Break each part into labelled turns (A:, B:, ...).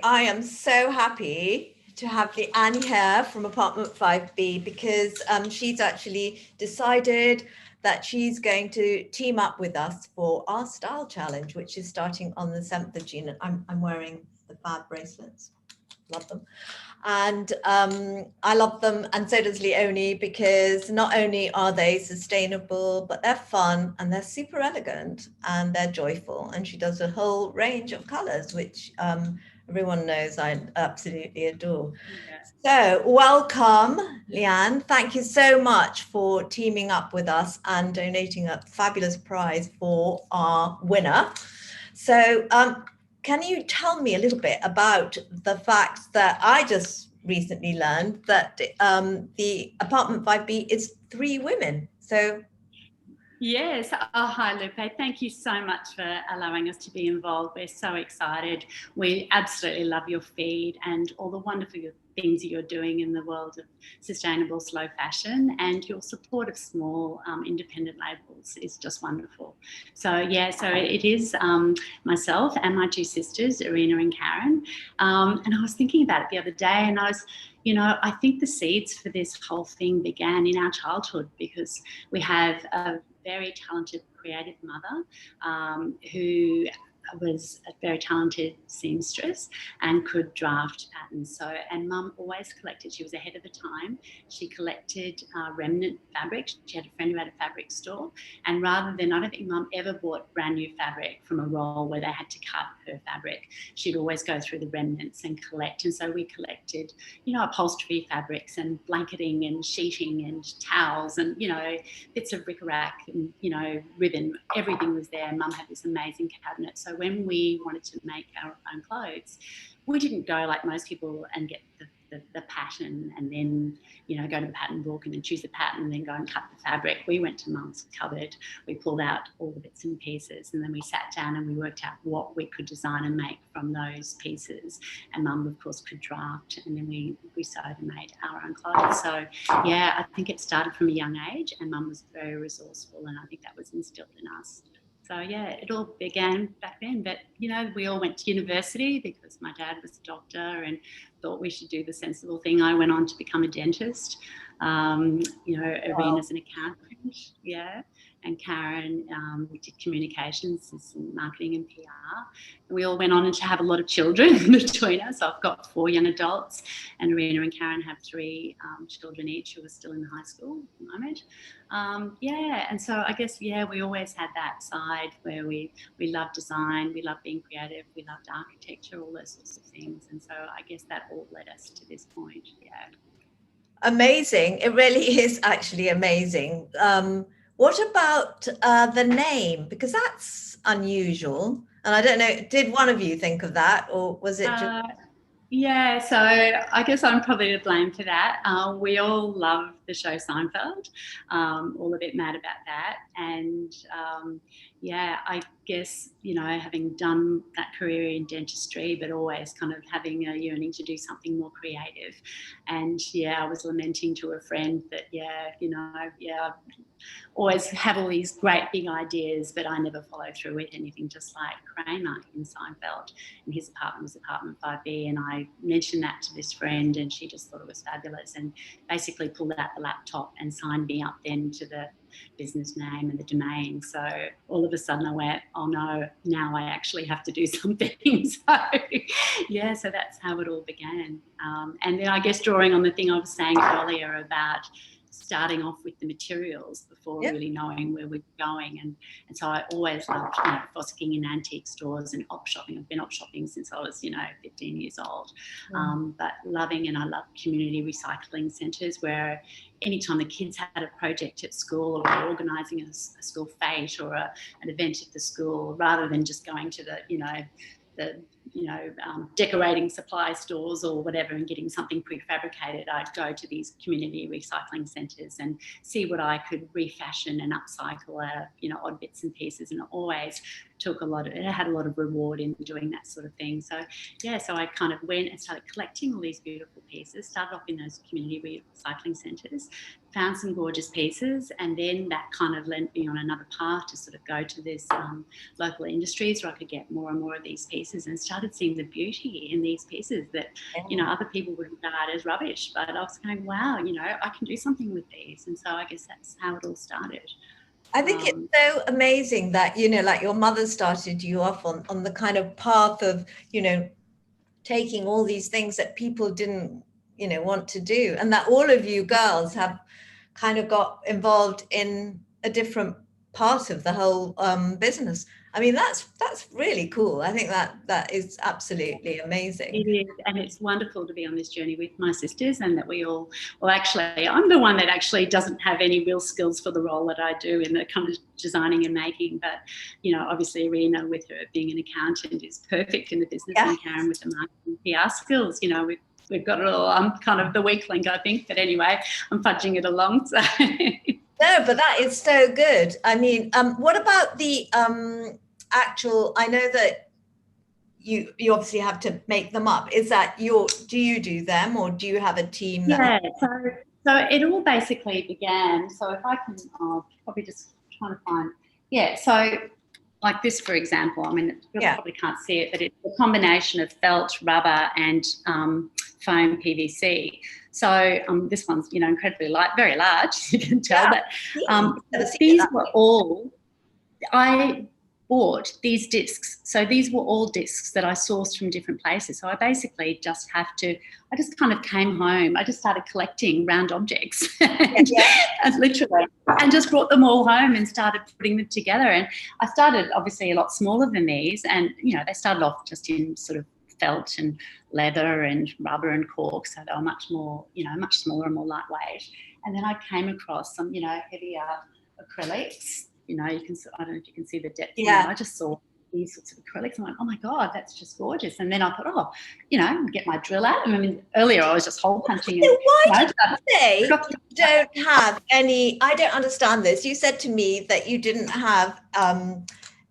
A: I am so happy to have Leanne here from Apartment5B because she's actually decided that she's going to team up with us for our style challenge, which is starting on the 7th of June. And I'm wearing the fab bracelets. Love them. And I love them, and so does Leonie, because not only are they sustainable, but they're fun and they're super elegant and they're joyful. And she does a whole range of colors, which everyone knows I absolutely adore. Yeah. So welcome, Leanne. Thank you so much for teaming up with us and donating a fabulous prize for our winner. So can you tell me a little bit about the fact that I just recently learned that the Apartment5B is 3 women? So
B: yes. Oh, hi, Lupe. Thank you so much for allowing us to be involved. We're so excited. We absolutely love your feed and all the wonderful things that you're doing in the world of sustainable slow fashion, and your support of small independent labels is just wonderful. So yeah, so it is myself and my 2 sisters, Irina and Karen. And I was thinking about it the other day, and I think the seeds for this whole thing began in our childhood, because we have a very talented creative mother who was a very talented seamstress and could draft patterns. So, and Mum always collected. She was ahead of the time. She collected remnant fabric. She had a friend who had a fabric store, and rather than, I don't think Mum ever bought brand new fabric from a roll where they had to cut her fabric. She'd always go through the remnants and collect. And so we collected, upholstery fabrics and blanketing and sheeting and towels and, bits of bric-a-brac and, ribbon. Everything was there. Mum had this amazing cabinet. So when we wanted to make our own clothes, we didn't go like most people and get the pattern and then, go to the pattern book and then choose the pattern and then go and cut the fabric. We went to Mum's cupboard, we pulled out all the bits and pieces, and then we sat down and we worked out what we could design and make from those pieces. And Mum, of course, could draft, and then we sewed and made our own clothes. So, yeah, I think it started from a young age, and Mum was very resourceful, and I think that was instilled in us. So, yeah, it all began back then. But, we all went to university because my dad was a doctor and thought we should do the sensible thing. I went on to become a dentist. Irina's an accountant, and Karen, we did communications, marketing and PR. And we all went on to have a lot of children between us. I've got 4 young adults, and Irina and Karen have 3 children each who are still in high school at the moment. And so I guess, we always had that side where we loved design, we loved being creative, we loved architecture, all those sorts of things. And so I guess that all led us to this point,
A: Amazing. It really is actually amazing. What about the name? Because that's unusual. And I don't know, did one of you think of that, or was it just...
B: So I guess I'm probably to blame for that. We all love the show Seinfeld, all a bit mad about that. And I guess, having done that career in dentistry, but always kind of having a yearning to do something more creative. And I was lamenting to a friend that, always have all these great big ideas, but I never follow through with anything, just like Kramer in Seinfeld. And his apartment was Apartment5B, and I mentioned that to this friend, and she just thought it was fabulous and basically pulled out the laptop and signed me up then to the business name and the domain. So all of a sudden I went, oh no, now I actually have to do something. So that's how it all began. And then I guess drawing on the thing I was saying earlier about starting off with the materials before really knowing where we're going. And so I always loved, fossicking in antique stores and op shopping. I've been op shopping since I was, 15 years old. But loving, and I love community recycling centres where anytime the kids had a project at school or were organising a school fete or an event at the school, rather than just going to the decorating supply stores or whatever and getting something prefabricated, I'd go to these community recycling centres and see what I could refashion and upcycle out of, odd bits and pieces. And it always had a lot of reward in doing that sort of thing. So, so I kind of went and started collecting all these beautiful pieces, started off in those community recycling centres, found some gorgeous pieces, and then that kind of led me on another path to sort of go to this local industries where I could get more and more of these pieces and started seeing the beauty in these pieces that, you know, other people would regard as rubbish. But I was going, wow, you know, I can do something with these. And so I guess that's how it all started.
A: I think it's so amazing that, you know, like your mother started you off on the kind of path of, you know, taking all these things that people didn't, you know, want to do, and that all of you girls have kind of got involved in a different part of the whole business. I mean, that's really cool. I think that is absolutely amazing.
B: It is, and it's wonderful to be on this journey with my sisters, and that we all, well, actually, I'm the one that actually doesn't have any real skills for the role that I do in the kind of designing and making, but, you know, obviously Irina, with her being an accountant, is perfect in the business, and Karen with the marketing PR skills, you know, we've got it all. I'm kind of the weak link, I think, but anyway, I'm fudging it along, so...
A: No, but that is so good. I mean, what about the actual, I know that you obviously have to make them up. Is that do you do them, or do you have a team?
B: Yeah, so it all basically began, so if I can probably just trying to find, yeah, so like this, for example, I mean, you probably can't see it, but it's a combination of felt, rubber and foam PVC. So this one's, you know, incredibly light, very large, you can tell, but these were all, I bought these discs. So these were all discs that I sourced from different places. So I basically just I just kind of came home. I just started collecting round objects and literally, and just brought them all home and started putting them together. And I started obviously a lot smaller than these. And, you know, they started off just in sort of felt and leather and rubber and cork. So they were much more, you know, much smaller and more lightweight. And then I came across some, you know, heavier acrylics. You know, you can, I don't know if you can see the depth.
A: Yeah.
B: I just saw these sorts of acrylics. I'm like, oh my God, that's just gorgeous. And then I thought, oh, you know, get my drill out. I mean, earlier I was just hole punching.
A: So why did you say you don't have any, I don't understand this. You said to me that you didn't have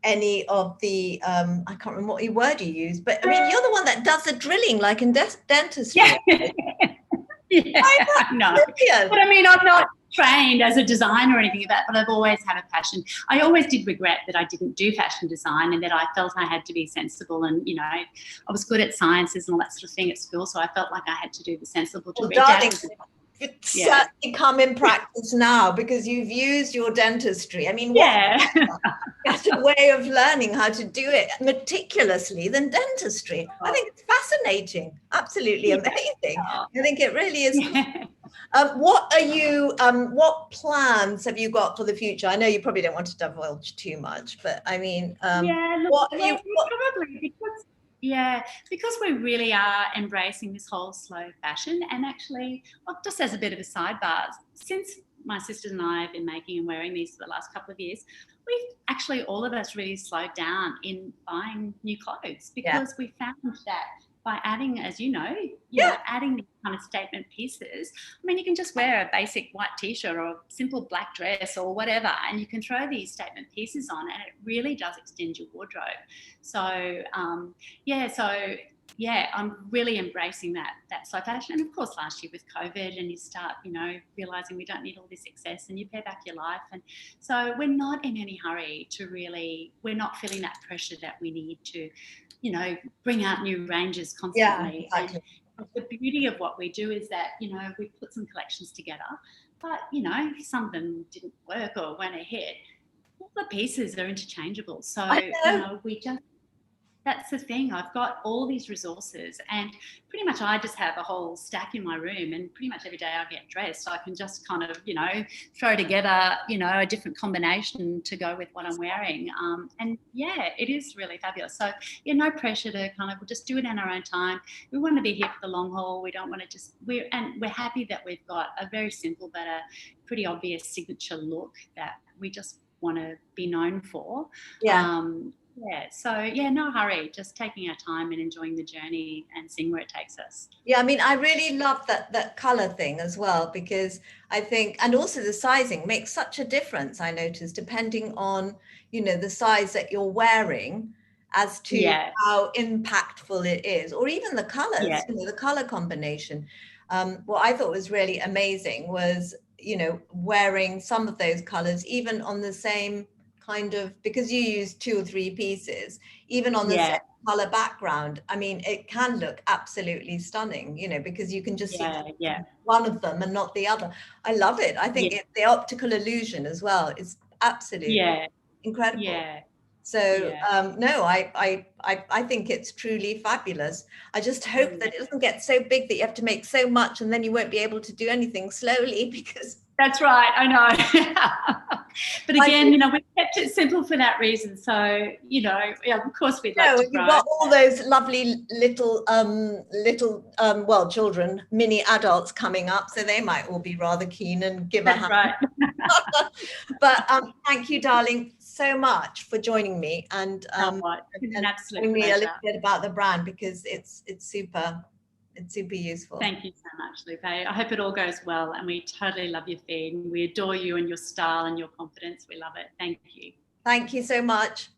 A: any of the, I can't remember what word you used, but I mean, you're the one that does the drilling, like in dentistry.
B: Yeah, I know. But I mean, I'm not trained as a designer or anything like that, but I've always had a passion. I always did regret that I didn't do fashion design, and that I felt I had to be sensible, and, you know, I was good at sciences and all that sort of thing at school, so I felt like I had to do the sensible to reach out.
A: It's certainly come in practice now, because you've used your dentistry. I mean, that's a way of learning how to do it meticulously than dentistry. I think it's fascinating, absolutely amazing. I think it really is. What are you, what plans have you got for the future? I know you probably don't want to divulge too much, but I mean,
B: probably because we really are embracing this whole slow fashion. And actually, well, just as a bit of a sidebar, since my sisters and I have been making and wearing these for the last couple of years, we've actually, all of us, really slowed down in buying new clothes, because we found that by adding, as you know, adding these kind of statement pieces. I mean, you can just wear a basic white t-shirt or a simple black dress or whatever, and you can throw these statement pieces on, and it really does extend your wardrobe. So, I'm really embracing that slow fashion. And of course, last year with COVID, and you start, you know, realising we don't need all this excess, and you pare back your life. And so we're not in any hurry to really, we're not feeling that pressure that we need to, you know, bring out new ranges constantly. Yeah, exactly. And the beauty of what we do is that, you know, we put some collections together, but, you know, some of them didn't work or weren't a hit. All the pieces are interchangeable. So, you know, that's the thing. I've got all these resources, and pretty much I just have a whole stack in my room, and pretty much every day I get dressed, so I can just kind of, you know, throw together, you know, a different combination to go with what I'm wearing. And yeah, it is really fabulous. So no pressure to kind of, we'll just do it in our own time. We want to be here for the long haul. We don't want to just, we're happy that we've got a very simple but a pretty obvious signature look that we just want to be known for. No hurry, just taking our time and enjoying the journey and seeing where it takes us.
A: I mean, I really love that color thing as well, because I think, and also the sizing makes such a difference, I noticed, depending on, you know, the size that you're wearing, as to how impactful it is, or even the colors, you know, the color combination. What I thought was really amazing was, you know, wearing some of those colors even on the same kind of, because you use 2 or 3 pieces, even on the same color background, I mean, it can look absolutely stunning, you know, because you can just see one of them and not the other. I love it. I think the optical illusion as well is absolutely incredible.
B: Yeah.
A: So no, I think it's truly fabulous. I just hope that it doesn't get so big that you have to make so much and then you won't be able to do anything slowly, because
B: that's right, I know. But again, you know, we kept it simple for that reason. So, you know, of course we'd like to grow.
A: You've got all those lovely little well, children, mini adults coming up, so they might all be rather keen and give a hand.
B: Right.
A: But thank you, darling, so much for joining me and
B: an absolute
A: telling me a
B: pleasure.
A: little bit about the brand, because it's super useful.
B: Thank you so much, Lupe. I hope it all goes well, and we totally love your feed, and we adore you and your style and your confidence. We love it. Thank you.
A: Thank you so much.